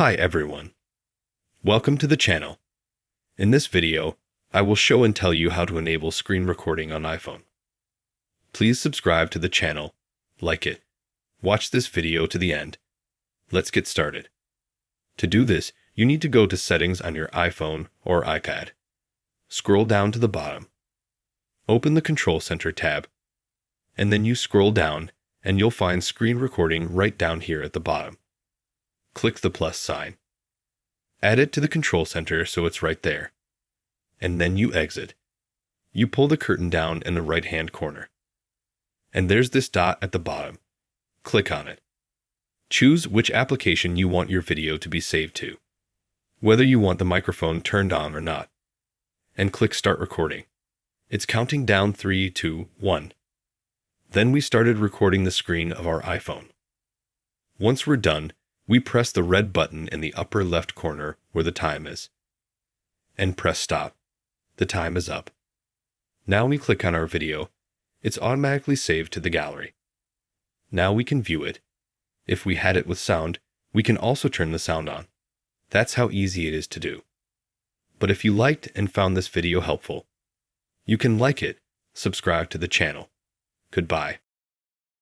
Hi everyone. Welcome to the channel. In this video, I will show and tell you how to enable screen recording on iPhone. Please subscribe to the channel, like it, watch this video to the end. Let's get started. To do this, you need to go to Settings on your iPhone or iPad. Scroll down to the bottom. Open the Control Center tab, and then you scroll down and you'll find screen recording right down here at the bottom. Click the plus sign. Add it to the control center so it's right there. And then you exit. You pull the curtain down in the right-hand corner. And there's this dot at the bottom. Click on it. Choose which application you want your video to be saved to, whether you want the microphone turned on or not. And click Start Recording. It's counting down 3, 2, 1. Then we started recording the screen of our iPhone. Once we're done, we press the red button in the upper left corner where the time is. And press stop. The time is up. Now we click on our video. It's automatically saved to the gallery. Now we can view it. If we had it with sound, we can also turn the sound on. That's how easy it is to do. But if you liked and found this video helpful, you can like it, subscribe to the channel. Goodbye.